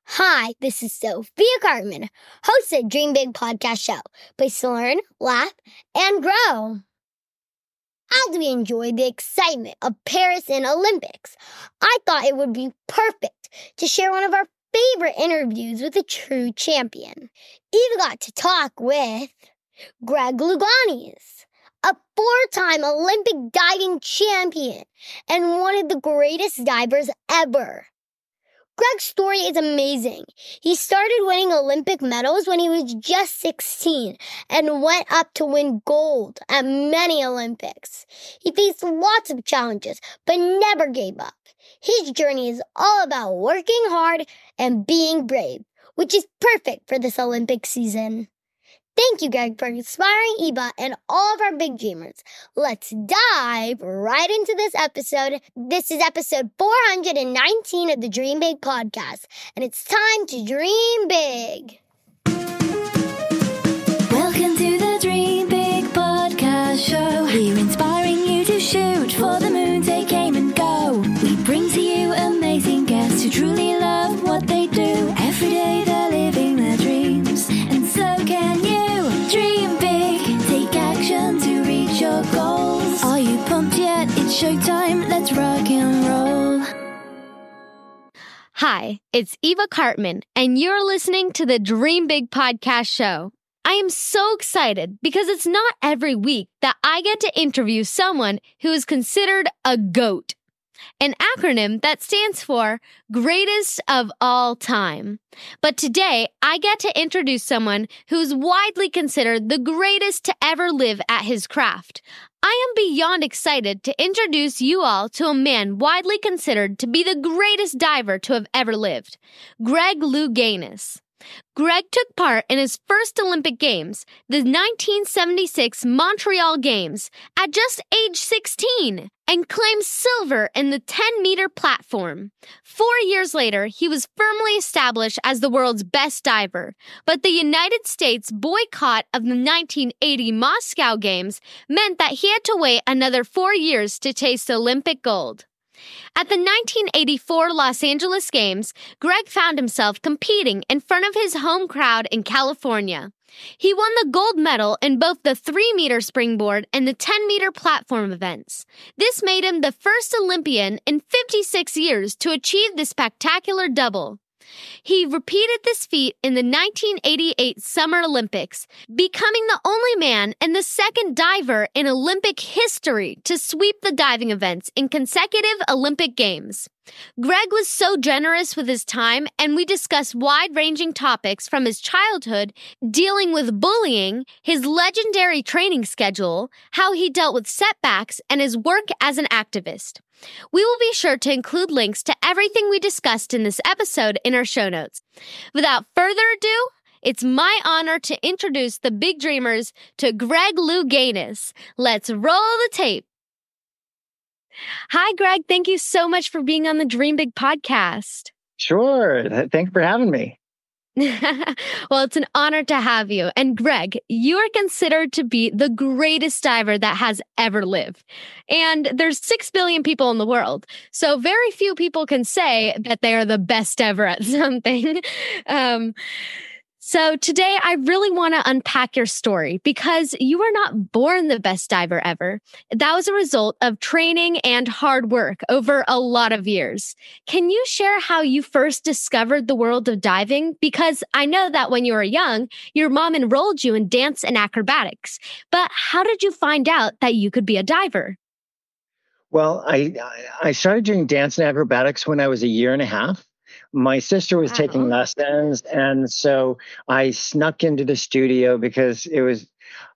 Hi, this is Sophiakarpman, host of Dream Big Podcast Show. Place to learn, laugh, and grow. As we enjoy the excitement of Paris and Olympics, I thought it would be perfect to share one of our favorite interviews with a true champion. Eva got to talk with Greg Louganis, a four-time Olympic diving champion and one of the greatest divers ever. Greg's story is amazing. He started winning Olympic medals when he was just 16 and went up to win gold at many Olympics. He faced lots of challenges, but never gave up. His journey is all about working hard and being brave, which is perfect for this Olympic season. Thank you, Greg, for inspiring Eva and all of our big dreamers. Let's dive right into this episode. This is episode 419 of the Dream Big Podcast, and it's time to dream big. Welcome to the Dream Big Podcast Show. We're inspiring you to shoot for the moon, take aim and go. We bring to you amazing guests who truly love what they do. Every day they're living their dreams, and so can you. Dream big, take action to reach your goals. Are you pumped yet? It's showtime, let's rock and roll. Hi, it's evakarpman, and you're listening to the Dream Big Podcast Show. I am so excited because it's not every week that I get to interview someone who is considered a GOAT, an acronym that stands for Greatest of All Time. But today, I get to introduce someone who's widely considered the greatest to ever live at his craft. I am beyond excited to introduce you all to a man widely considered to be the greatest diver to have ever lived, Greg Louganis. Greg took part in his first Olympic Games, the 1976 Montreal Games, at just age 16, and claimed silver in the 10-meter platform. 4 years later, he was firmly established as the world's best diver, but the United States boycott of the 1980 Moscow Games meant that he had to wait another 4 years to taste Olympic gold. At the 1984 Los Angeles Games, Greg found himself competing in front of his home crowd in California. He won the gold medal in both the 3-meter springboard and the 10-meter platform events. This made him the first Olympian in 56 years to achieve the spectacular double. He repeated this feat in the 1988 Summer Olympics, becoming the only man and the second diver in Olympic history to sweep the diving events in consecutive Olympic Games. Greg was so generous with his time, and we discussed wide-ranging topics from his childhood, dealing with bullying, his legendary training schedule, how he dealt with setbacks, and his work as an activist. We will be sure to include links to everything we discussed in this episode in our show notes. Without further ado, it's my honor to introduce the big dreamers to Greg Louganis. Let's roll the tape. Hi, Greg. Thank you so much for being on the Dream Big Podcast. Sure. Thanks for having me. Well, it's an honor to have you. And Greg, you are considered to be the greatest diver that has ever lived. And there's 6 billion people in the world. So very few people can say that they are the best ever at something. So today I really want to unpack your story because you were not born the best diver ever. That was a result of training and hard work over a lot of years. Can you share how you first discovered the world of diving? Because I know that when you were young, your mom enrolled you in dance and acrobatics. But how did you find out that you could be a diver? Well, I started doing dance and acrobatics when I was a year and a half. My sister was taking lessons, and so I snuck into the studio because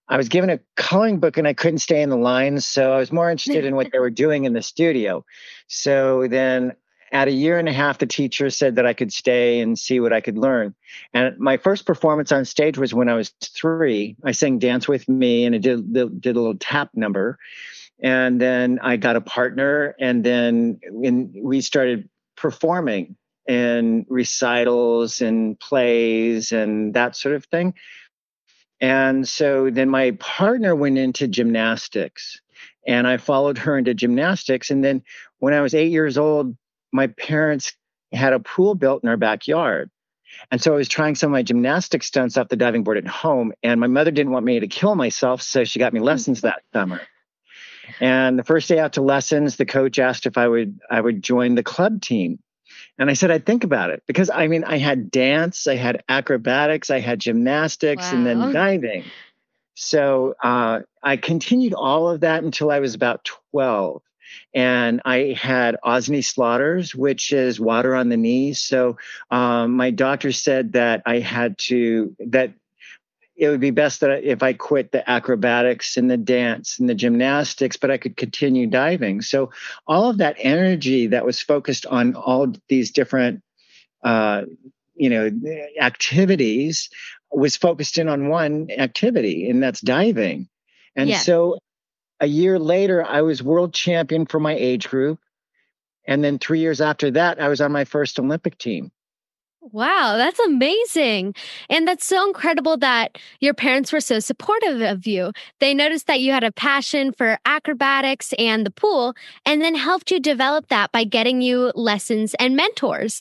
I was given a coloring book and I couldn't stay in the lines, so I was more interested in what they were doing in the studio. So then at a year and a half, the teacher said that I could stay and see what I could learn. And my first performance on stage was when I was 3. I sang Dance With Me, and I did a little tap number. And then I got a partner, and then we started performing in recitals and plays and that sort of thing. And so then my partner went into gymnastics, and I followed her into gymnastics. And then when I was 8 years old, my parents had a pool built in our backyard. And so I was trying some of my gymnastic stunts off the diving board at home. And my mother didn't want me to kill myself, so she got me lessons that summer. And the first day out to lessons, the coach asked if I would join the club team. And I said, I'd think about it, because I mean, I had dance, I had acrobatics, I had gymnastics, and then diving. So I continued all of that until I was about 12. And I had Osney Slaughters, which is water on the knees. So my doctor said that that it would be best that if I quit the acrobatics and the dance and the gymnastics, but I could continue diving. So all of that energy that was focused on all these different, activities was focused in on one activity, and that's diving. And so a year later, I was world champion for my age group. And then 3 years after that, I was on my first Olympic team. Wow, that's amazing. And that's so incredible that your parents were so supportive of you. They noticed that you had a passion for acrobatics and the pool, and then helped you develop that by getting you lessons and mentors.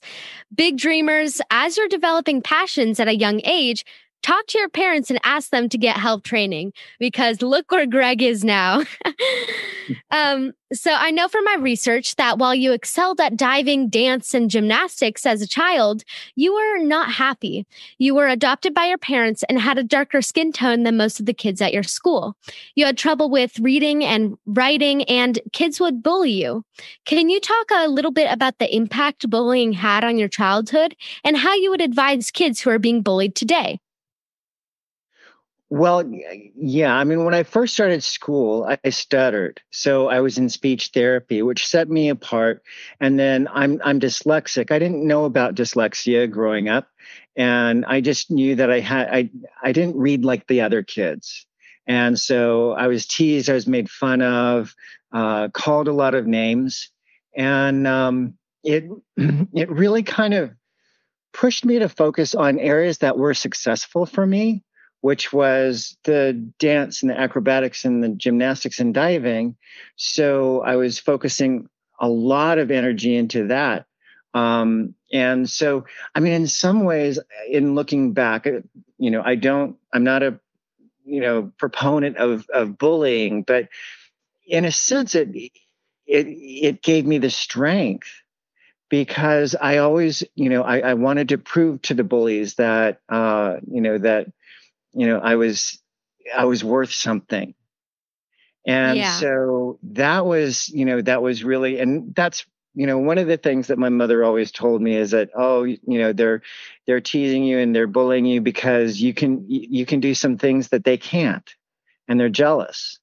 Big dreamers, as you're developing passions at a young age, talk to your parents and ask them to get help training, because look where Greg is now. So I know from my research that while you excelled at diving, dance, and gymnastics as a child, you were not happy. You were adopted by your parents and had a darker skin tone than most of the kids at your school. You had trouble with reading and writing, and kids would bully you. Can you talk a little bit about the impact bullying had on your childhood and how you would advise kids who are being bullied today? Well, yeah. I mean, when I first started school, I stuttered. So I was in speech therapy, which set me apart. And then I'm dyslexic. I didn't know about dyslexia growing up. And I just knew that I didn't read like the other kids. And so I was teased, I was made fun of, called a lot of names. And it really kind of pushed me to focus on areas that were successful for me, which was the dance and the acrobatics and the gymnastics and diving. So I was focusing a lot of energy into that. And so, I mean, in some ways, in looking back, I'm not a, proponent of bullying, but in a sense, it gave me the strength, because I always, I wanted to prove to the bullies that, I was worth something. And so that was really, and that's, one of the things that my mother always told me is that, they're teasing you and they're bullying you because you can do some things that they can't, and they're jealous.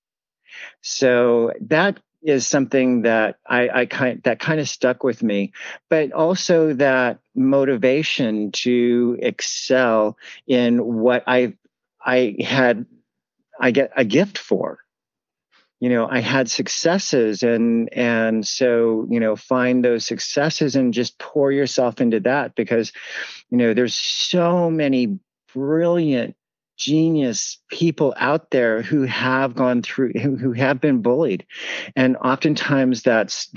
So that is something that that kind of stuck with me, but also that motivation to excel in what I get a gift for. I had successes, and so, find those successes and just pour yourself into that, because, there's so many brilliant, genius people out there who have gone through, who have been bullied. And oftentimes that's,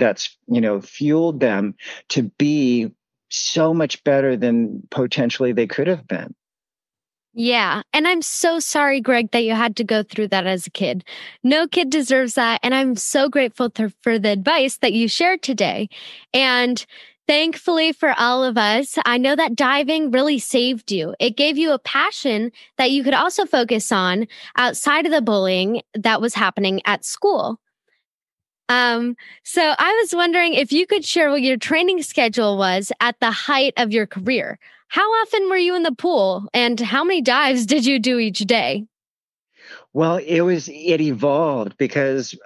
fueled them to be so much better than potentially they could have been. Yeah. And I'm so sorry, Greg, that you had to go through that as a kid. No kid deserves that. And I'm so grateful for the advice that you shared today. And thankfully for all of us, I know that diving really saved you. It gave you a passion that you could also focus on outside of the bullying that was happening at school. So I was wondering if you could share what your training schedule was at the height of your career. How often were you in the pool, and how many dives did you do each day? Well, it evolved, because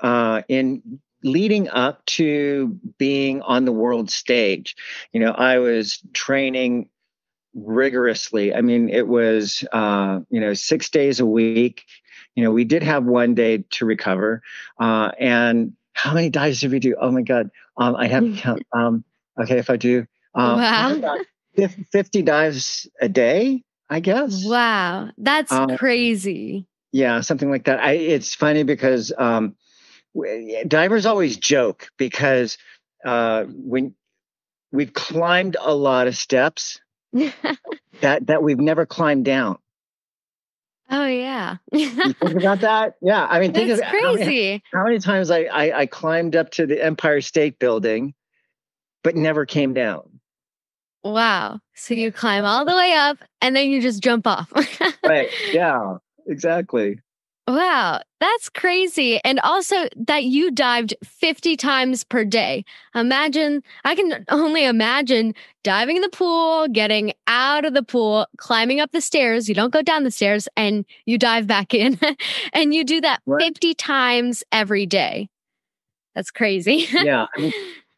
in leading up to being on the world stage, I was training rigorously. I mean, it was 6 days a week. We did have one day to recover. And how many dives did we do? Oh my God. I have to count. Okay, if I do, Wow. 50 dives a day, I guess. Wow. That's crazy. Yeah, something like that. It's funny because divers always joke, because when we've climbed a lot of steps, that we've never climbed down. Oh, yeah. You think about that? Yeah. I mean, think That's of crazy. how many times I climbed up to the Empire State Building, but never came down. Wow. So you climb all the way up and then you just jump off. Right. Yeah, exactly. Wow, that's crazy. And also that you dived 50 times per day. I can only imagine diving in the pool, getting out of the pool, climbing up the stairs. You don't go down the stairs and you dive back in. And you do that Right. 50 times every day. That's crazy. Yeah. I mean,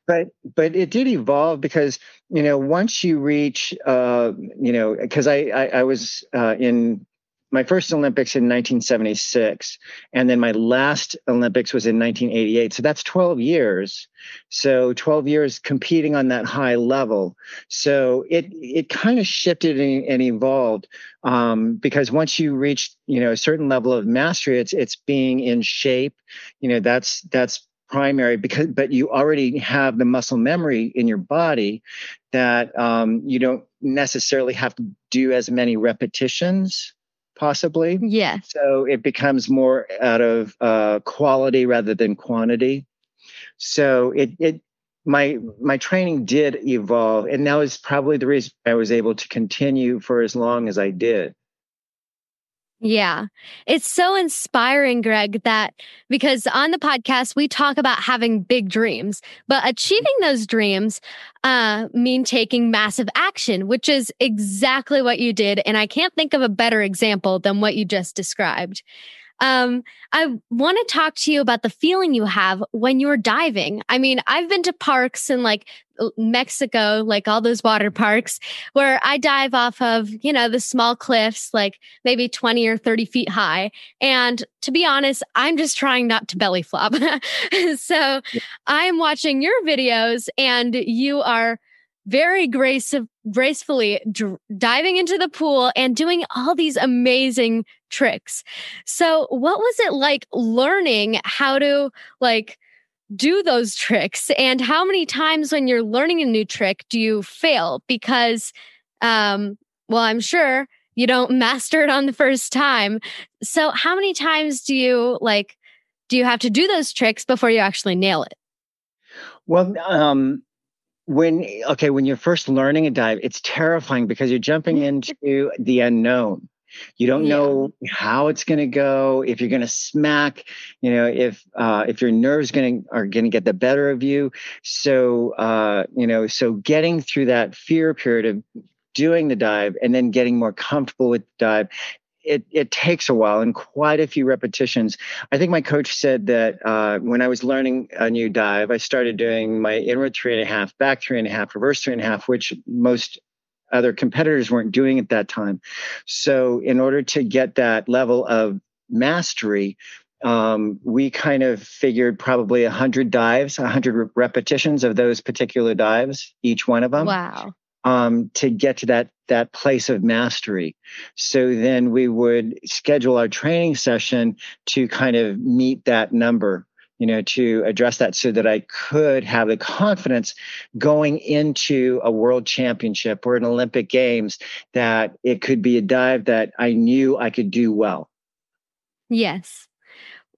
but it did evolve because, once you reach, because I was in my first Olympics in 1976, and then my last Olympics was in 1988. So that's 12 years. So 12 years competing on that high level. So it kind of shifted and evolved because once you reach, a certain level of mastery, it's being in shape. That's primary but you already have the muscle memory in your body that you don't necessarily have to do as many repetitions, possibly. Yeah. So it becomes more out of quality rather than quantity. So my training did evolve, and that was probably the reason I was able to continue for as long as I did. Yeah. It's so inspiring, Greg, that because on the podcast, we talk about having big dreams, but achieving those dreams mean taking massive action, which is exactly what you did. And I can't think of a better example than what you just described. I want to talk to you about the feeling you have when you're diving. I mean, I've been to parks in like Mexico, like all those water parks where I dive off of, the small cliffs, like maybe 20 or 30 feet high. And to be honest, I'm just trying not to belly flop. So I'm watching your videos and you are very gracefully diving into the pool and doing all these amazing tricks. So what was it like learning how to do those tricks? And how many times when you're learning a new trick do you fail? Because, I'm sure you don't master it on the first time. So how many times do you have to do those tricks before you actually nail it? Well, when you're first learning a dive, it's terrifying because you're jumping into the unknown. You don't know how it's going to go, if you're going to smack, if your nerves are going to get the better of you. So, so getting through that fear period of doing the dive and then getting more comfortable with the dive, it takes a while and quite a few repetitions. I think my coach said that when I was learning a new dive, I started doing my inward 3.5, back 3.5, reverse 3.5, which most other competitors weren't doing at that time. So in order to get that level of mastery, we kind of figured probably 100 dives, 100 repetitions of those particular dives, each one of them. Wow. To get to that place of mastery. So then we would schedule our training session to kind of meet that number, to address that so that I could have the confidence going into a world championship or an Olympic Games that it could be a dive that I knew I could do well. Yes.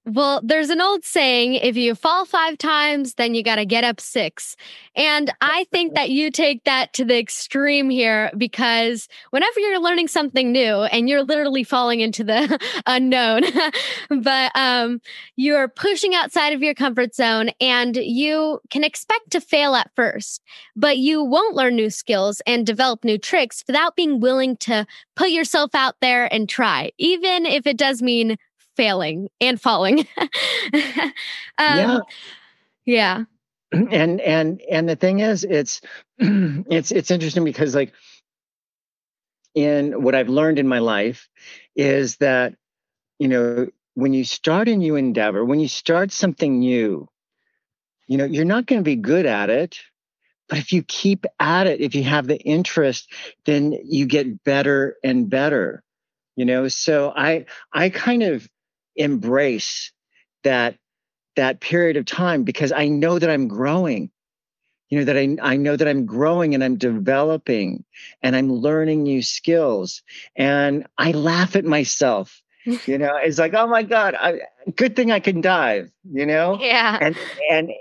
Well, there's an old saying, if you fall 5 times, then you got to get up 6. And I think that you take that to the extreme here because whenever you're learning something new and you're literally falling into the unknown, but you're pushing outside of your comfort zone and you can expect to fail at first, but you won't learn new skills and develop new tricks without being willing to put yourself out there and try, even if it does mean failing and falling. Yeah. And the thing is, it's interesting because in what I've learned in my life is that, when you start a new endeavor, when you start something new, you're not going to be good at it. But if you keep at it, if you have the interest, then you get better and better, So I kind of embrace that period of time because I know that I'm growing. that I know that I'm growing and I'm developing and I'm learning new skills. And I laugh at myself. It's like, oh my God, good thing I can dive, Yeah. And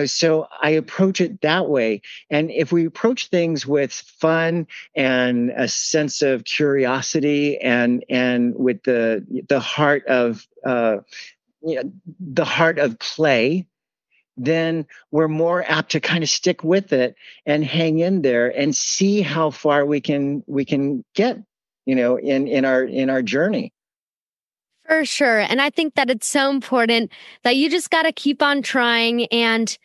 so I approach it that way. And if we approach things with fun and a sense of curiosity and with the heart of the heart of play, then we're more apt to kind of stick with it and hang in there and see how far we can get, in our journey. For sure. And I think that it's so important that you just got to keep on trying and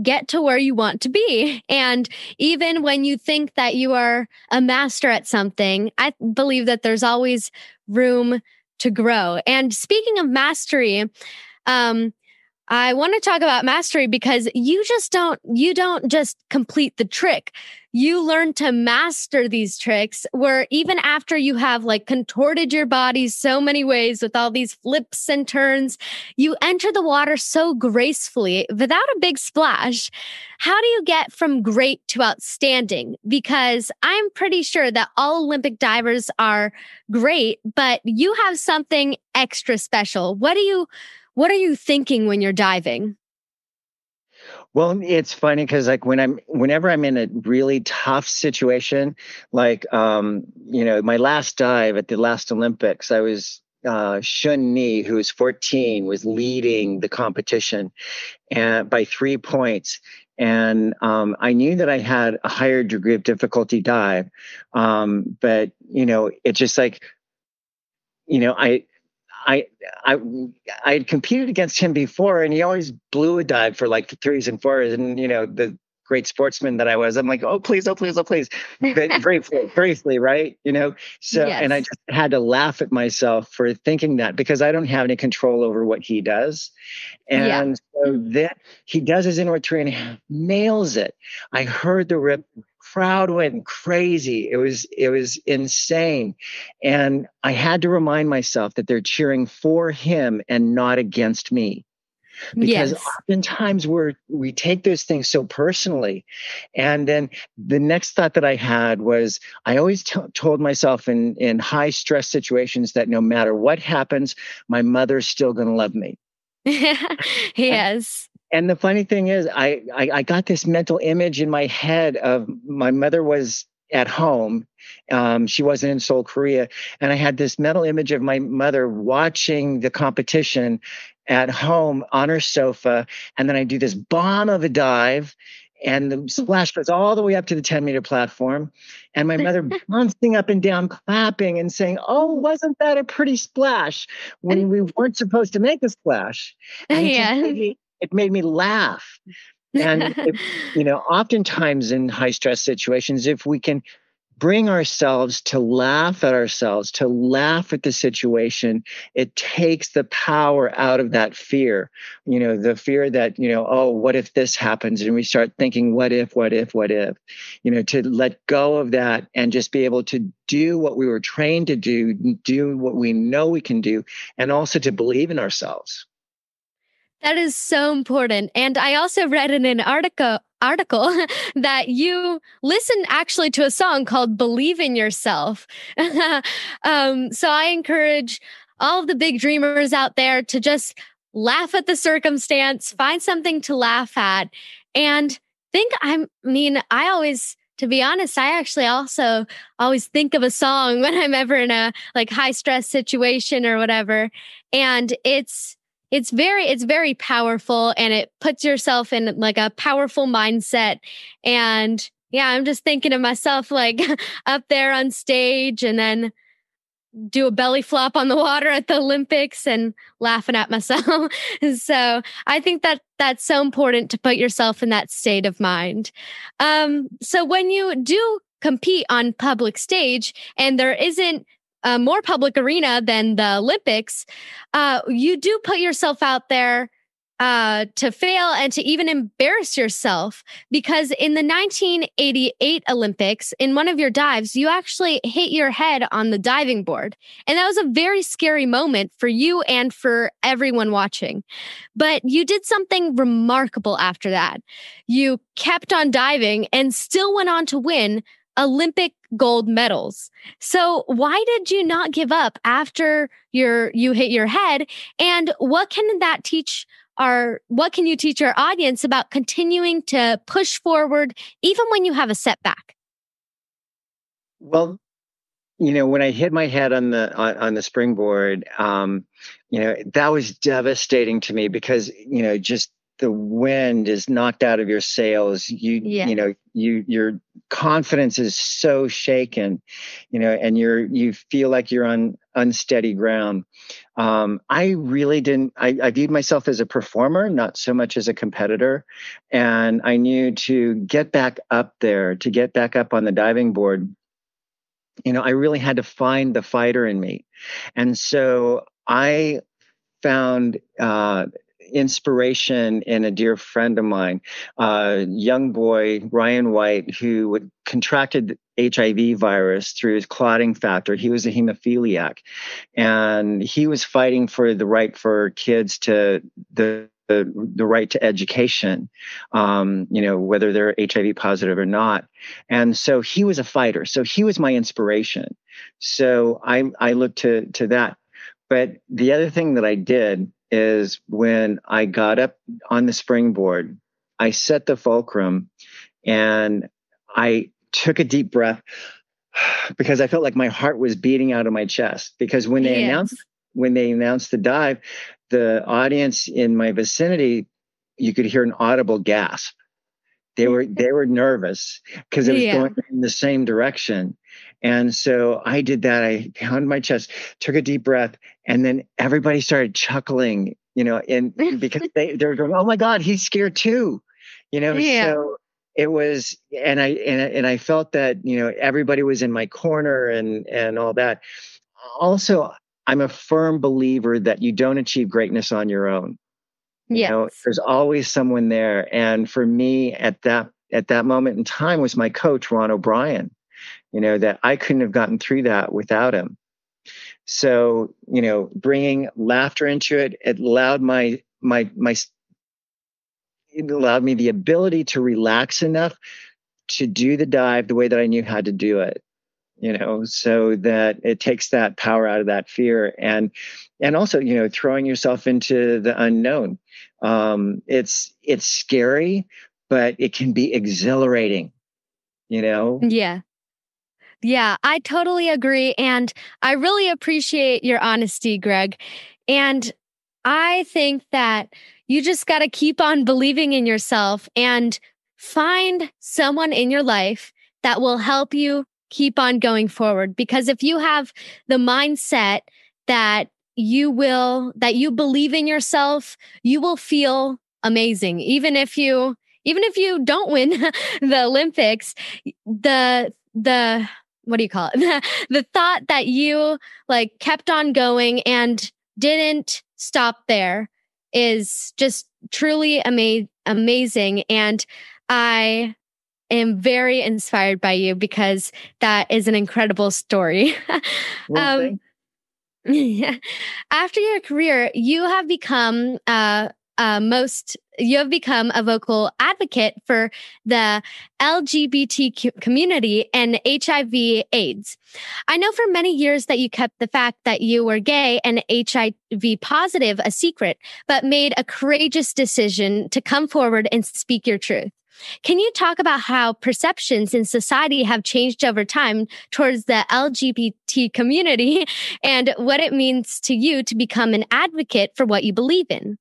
get to where you want to be. And even when you think that you are a master at something, I believe that there's always room to grow. And speaking of mastery, I want to talk about mastery because you don't just complete the trick. You learn to master these tricks where even after you have contorted your body so many ways with all these flips and turns, you enter the water so gracefully without a big splash. How do you get from great to outstanding? Because I'm pretty sure that all Olympic divers are great, but you have something extra special. What are you thinking when you're diving? Well, it's funny because whenever I'm in a really tough situation, my last dive at the last Olympics, I was Shun Ni, who was 14, was leading the competition and by 3 points. And I knew that I had a higher degree of difficulty dive. But it's just I had competed against him before, and he always blew a dive for threes and fours. And the great sportsman that I was, I'm like, oh please, but briefly, right? So Yes. And I just had to laugh at myself for thinking that, because I don't have any control over what he does. And so then he does his inward 3.5, nails it. I heard the rip. Crowd went crazy. It was insane. And I had to remind myself that they're cheering for him and not against me. Because oftentimes we take those things so personally. And then the next thought that I had was, I always told myself in high stress situations that no matter what happens, my mother's still going to love me. Yes. And the funny thing is, I got this mental image in my head of my mother was at home. She wasn't in Seoul, Korea. And I had this mental image of my mother watching the competition at home on her sofa. And then I do this bomb of a dive, and the splash goes all the way up to the 10-meter platform. And my mother bouncing up and down, clapping and saying, oh, wasn't that a pretty splash, when we weren't supposed to make a splash? And it made me laugh. And, oftentimes in high stress situations, if we can bring ourselves to laugh at ourselves, to laugh at the situation, it takes the power out of that fear, the fear that, oh, what if this happens? And we start thinking, what if, to let go of that and just be able to do what we were trained to do what we know we can do, and also to believe in ourselves. That is so important. And I also read in an article that you listen actually to a song called Believe in Yourself. So I encourage all of the big dreamers out there to just laugh at the circumstance, find something to laugh at, and to be honest, I actually also always think of a song when I'm ever in a high stress situation or whatever. And it's very powerful, and it puts yourself in a powerful mindset. And I'm just thinking of myself up there on stage, and then do a belly flop on the water at the Olympics and laughing at myself. So I think that that's so important to put yourself in that state of mind. So when you do compete on public stage, and there isn't a more public arena than the Olympics, you do put yourself out there to fail and to even embarrass yourself, because in the 1988 Olympics, in one of your dives, you actually hit your head on the diving board. And that was a very scary moment for you and for everyone watching. But you did something remarkable after that. You kept on diving and still went on to win Olympic gold medals. So why did you not give up after you hit your head? And what can you teach our audience about continuing to push forward even when you have a setback? Well, when I hit my head on the springboard, that was devastating to me because, just the wind is knocked out of your sails. Your confidence is so shaken, and you feel like you're on unsteady ground. I really didn't, I viewed myself as a performer, not so much as a competitor. And I knew to get back up there, to get back up on the diving board, I really had to find the fighter in me. And so I found inspiration in a dear friend of mine, a young boy, Ryan White, who contracted HIV virus through his clotting factor. He was a hemophiliac, and he was fighting for the right for kids to the right to education, whether they're HIV positive or not. And so he was a fighter. So he was my inspiration. So I looked to that. But the other thing that I did is when I got up on the springboard, I set the fulcrum and I took a deep breath because I felt like my heart was beating out of my chest. Because when they announced the dive, the audience in my vicinity, you could hear an audible gasp. They were nervous because it was going in the same direction. And so I did that. I pounded my chest, took a deep breath, and then everybody started chuckling, and because they were going, "Oh my God, he's scared too," So it was, and I felt that everybody was in my corner and all that. Also, I'm a firm believer that you don't achieve greatness on your own. There's always someone there. And for me at that moment in time was my coach, Ron O'Brien, that I couldn't have gotten through that without him. So, bringing laughter into it, it allowed it allowed me the ability to relax enough to do the dive the way that I knew how to do it, so that it takes that power out of that fear. And also, throwing yourself into the unknown. It's scary, but it can be exhilarating, Yeah. Yeah, I totally agree. And I really appreciate your honesty, Greg. And I think that you just got to keep on believing in yourself and find someone in your life that will help you keep on going forward. Because if you have the mindset that you believe in yourself, you will feel amazing. Even if you don't win the Olympics, the what do you call it? The thought that you kept on going and didn't stop there is just truly amazing. And I am very inspired by you because that is an incredible story. After your career, you have become a vocal advocate for the LGBT community and HIV/AIDS. I know for many years that you kept the fact that you were gay and HIV positive a secret, but made a courageous decision to come forward and speak your truth. Can you talk about how perceptions in society have changed over time towards the LGBT community and what it means to you to become an advocate for what you believe in?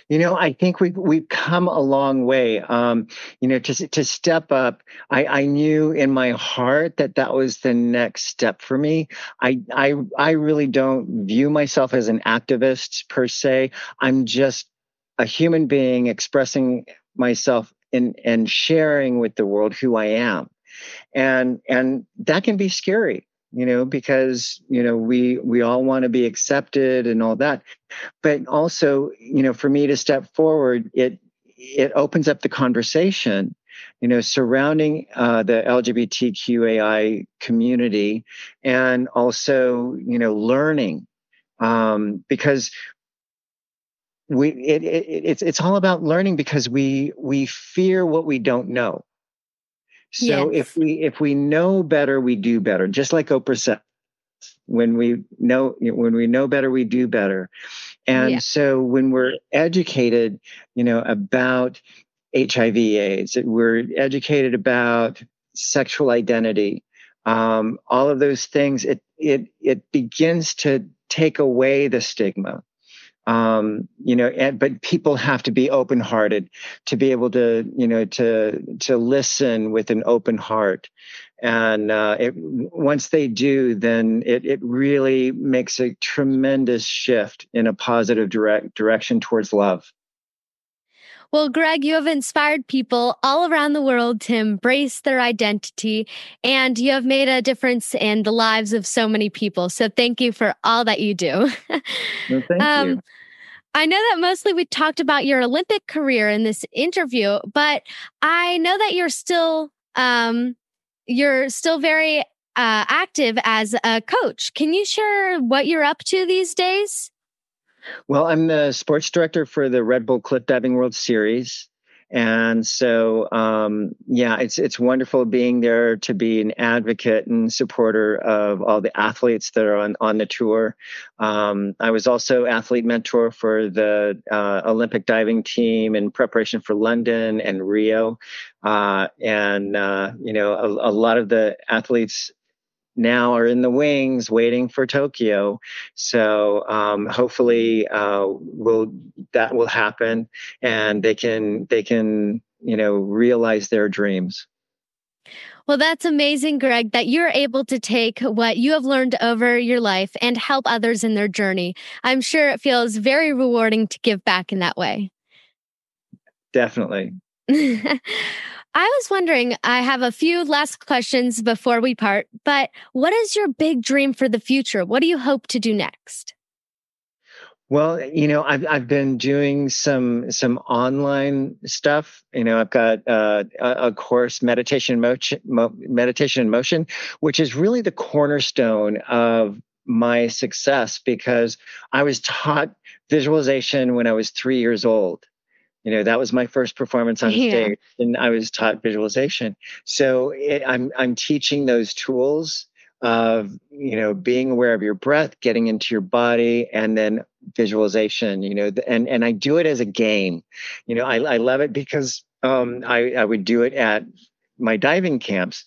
I think we've come a long way. To step up, I knew in my heart that was the next step for me. I really don't view myself as an activist per se. I'm just a human being expressing myself and sharing with the world who I am, and that can be scary. because, we all want to be accepted and all that. But also, for me to step forward, it opens up the conversation, surrounding the LGBTQAI community, and also, learning, because it's all about learning, because we fear what we don't know. So Yes. if we know better, we do better. Just like Oprah said, when we know better, we do better. And so when we're educated, about HIV/AIDS, we're educated about sexual identity, all of those things, it begins to take away the stigma. But people have to be open-hearted to be able to, to listen with an open heart. And once they do, then it really makes a tremendous shift in a positive direction towards love. Well, Greg, you have inspired people all around the world to embrace their identity, and you have made a difference in the lives of so many people. So thank you for all that you do. Well, thank you. I know that mostly we talked about your Olympic career in this interview, but I know that you're still very active as a coach. Can you share what you're up to these days? Well, I'm the sports director for the Red Bull Cliff Diving World Series. And so, it's wonderful being there to be an advocate and supporter of all the athletes that are on the tour. I was also athlete mentor for the Olympic diving team in preparation for London and Rio. A lot of the athletes now are in the wings waiting for Tokyo. So hopefully that will happen, and they can realize their dreams. Well, that's amazing, Greg, that you're able to take what you have learned over your life and help others in their journey. I'm sure it feels very rewarding to give back in that way. Definitely. I was wondering, I have a few last questions before we part, but what is your big dream for the future? What do you hope to do next? Well, I've been doing some online stuff. I've got a course, meditation in motion, which is really the cornerstone of my success, because I was taught visualization when I was 3 years old. That was my first performance on stage, and I was taught visualization. So I'm teaching those tools of, being aware of your breath, getting into your body, and then visualization, and I do it as a game. I love it because I would do it at my diving camps,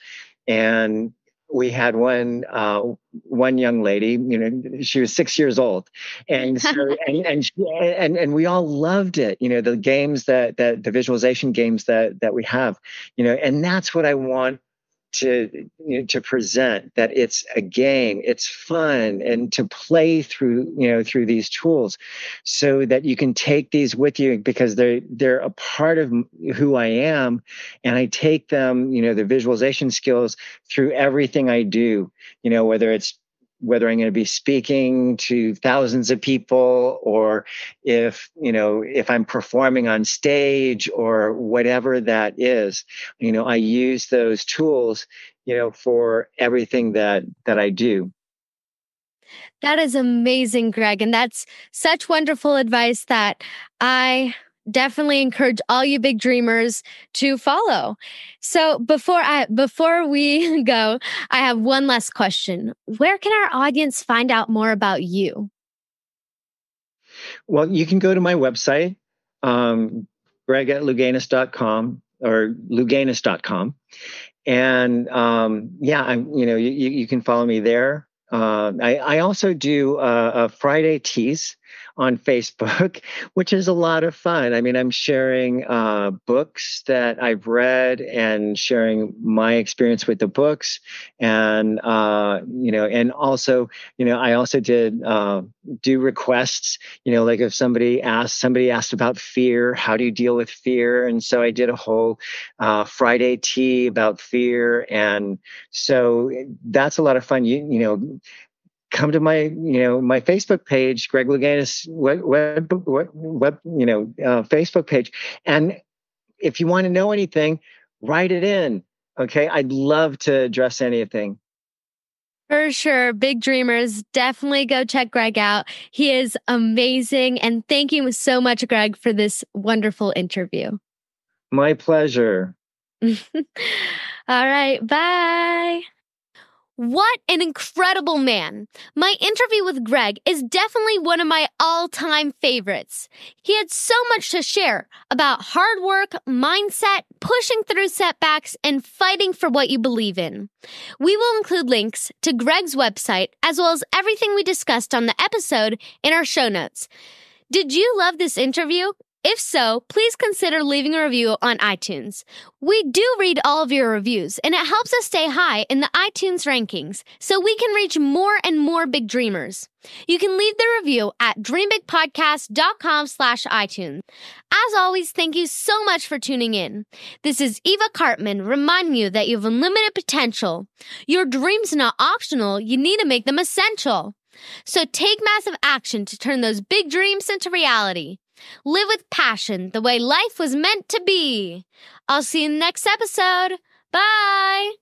and we had one young lady, she was 6 years old, and so and we all loved it, the games the visualization games that we have, and that's what I want to present, that it's a game, it's fun, and to play through these tools, so that you can take these with you, because they're a part of who I am, and I take them, the visualization skills, through everything I do, whether I'm going to be speaking to thousands of people, or if I'm performing on stage, or whatever that is, I use those tools, for everything that I do. That is amazing, Greg. And that's such wonderful advice that I definitely encourage all you big dreamers to follow. So before we go, I have one last question. Where can our audience find out more about you? Well, you can go to my website, greg@louganis.com or louganis.com. And you can follow me there. I also do a Friday tease on Facebook, which is a lot of fun. I mean, I'm sharing books that I've read and sharing my experience with the books. And, and also, I also did do requests, like if somebody asked about fear, how do you deal with fear? And so I did a whole Friday tea about fear. And so that's a lot of fun. Come to my, my Facebook page, Greg Louganis Facebook page. And if you want to know anything, write it in. Okay. I'd love to address anything. For sure. Big dreamers, definitely go check Greg out. He is amazing. And thank you so much, Greg, for this wonderful interview. My pleasure. All right. Bye. What an incredible man. My interview with Greg is definitely one of my all-time favorites. He had so much to share about hard work, mindset, pushing through setbacks, and fighting for what you believe in. We will include links to Greg's website as well as everything we discussed on the episode in our show notes. Did you love this interview? If so, please consider leaving a review on iTunes. We do read all of your reviews, and it helps us stay high in the iTunes rankings so we can reach more and more big dreamers. You can leave the review at dreambigpodcast.com/iTunes. As always, thank you so much for tuning in. This is Evakarpman reminding you that you have unlimited potential. Your dreams are not optional, you need to make them essential. So take massive action to turn those big dreams into reality. Live with passion the way life was meant to be. I'll see you in the next episode. Bye.